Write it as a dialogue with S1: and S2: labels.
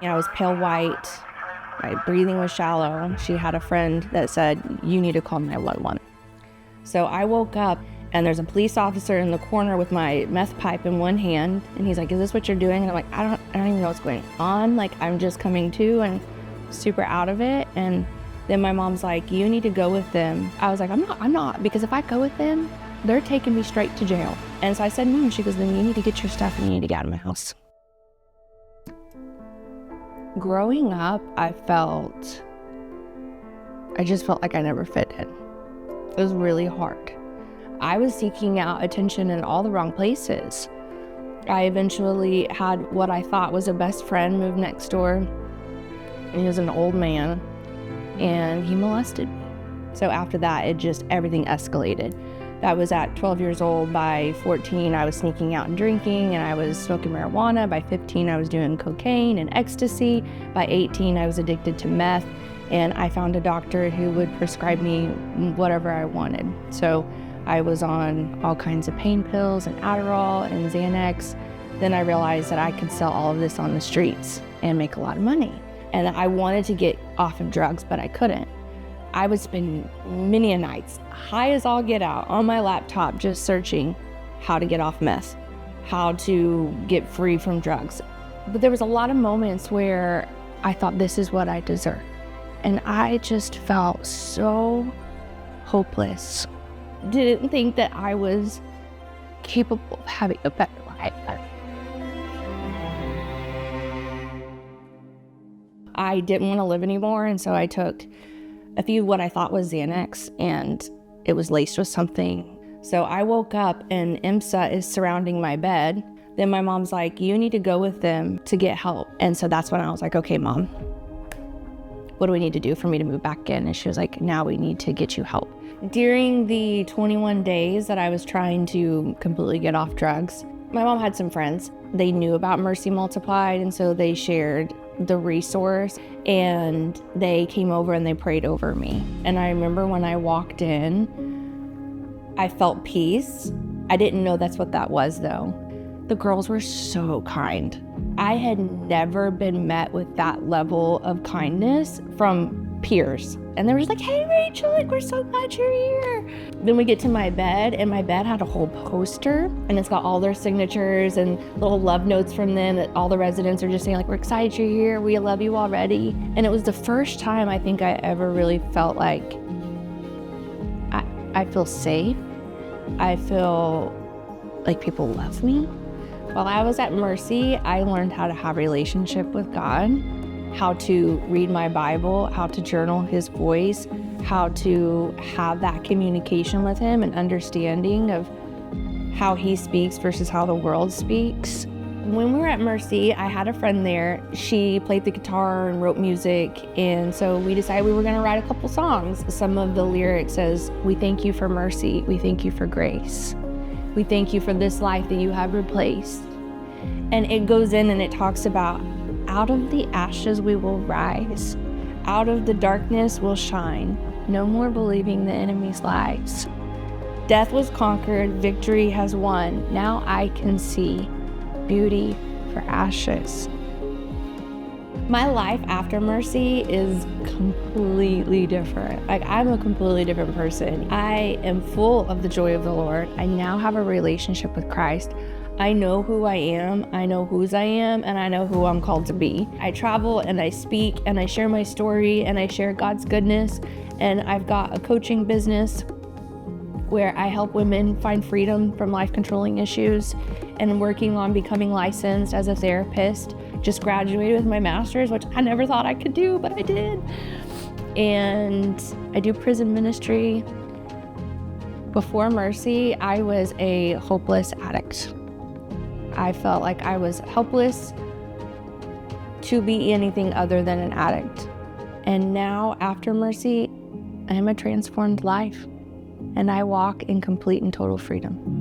S1: I was pale white, my breathing was shallow. She had a friend that said, "You need to call 911." So I woke up and there's a police officer in the corner with my meth pipe in one hand. And he's like, "Is this what you're doing?" And I'm like, I don't even know what's going on. Like, I'm just coming to and super out of it. And then my mom's like, "You need to go with them." I was like, I'm not, because if I go with them, they're taking me straight to jail. And so I said, "No." She goes, "Then you need to get your stuff and you need to get out of my house." Growing up, I just felt like I never fit in. It was really hard. I was seeking out attention in all the wrong places. I eventually had what I thought was a best friend move next door. He was an old man, and he molested me. So after that, everything escalated. That was at 12 years old. By 14, I was sneaking out and drinking, and I was smoking marijuana. By 15, I was doing cocaine and ecstasy. By 18, I was addicted to meth, and I found a doctor who would prescribe me whatever I wanted. So I was on all kinds of pain pills and Adderall and Xanax. Then I realized that I could sell all of this on the streets and make a lot of money. And I wanted to get off of drugs, but I couldn't. I would spend many a nights, high as all get out, on my laptop just searching how to get off meth, how to get free from drugs. But there was a lot of moments where I thought, this is what I deserve. And I just felt so hopeless. Didn't think that I was capable of having a better life. I didn't want to live anymore, and so I took a few what I thought was Xanax, and it was laced with something. So I woke up and IMSA is surrounding my bed. Then my mom's like, "You need to go with them to get help." And so that's when I was like, "Okay, Mom, what do we need to do for me to move back in?" And she was like, "Now we need to get you help." During the 21 days that I was trying to completely get off drugs, my mom had some friends. They knew about Mercy Multiplied, and so they shared the resource, and they came over and they prayed over me. And I remember when I walked in, I felt peace. I didn't know that's what that was, though. The girls were so kind. I had never been met with that level of kindness from peers. And they were just like, "Hey, Rachel, like, we're so glad you're here." Then we get to my bed, and my bed had a whole poster, and it's got all their signatures and little love notes from them that all the residents are just saying, like, "We're excited you're here. We love you already." And it was the first time I think I ever really felt like I feel safe. I feel like people love me. While I was at Mercy, I learned how to have a relationship with God, how to read my Bible, how to journal His voice, how to have that communication with Him and understanding of how He speaks versus how the world speaks. When we were at Mercy, I had a friend there. She played the guitar and wrote music, and so we decided we were going to write a couple songs. Some of the lyrics says, "We thank you for mercy. We thank you for grace. We thank you for this life that you have replaced." And it goes in and it talks about, out of the ashes we will rise. Out of the darkness we'll shine. No more believing the enemy's lies. Death was conquered, victory has won. Now I can see beauty for ashes. My life after Mercy is completely different. Like, I'm a completely different person. I am full of the joy of the Lord. I now have a relationship with Christ. I know who I am, I know whose I am, and I know who I'm called to be. I travel and I speak and I share my story and I share God's goodness. And I've got a coaching business where I help women find freedom from life-controlling issues, and working on becoming licensed as a therapist. Just graduated with my master's, which I never thought I could do, but I did. And I do prison ministry. Before Mercy, I was a hopeless addict. I felt like I was helpless to be anything other than an addict. And now, after Mercy, I am a transformed life, and I walk in complete and total freedom.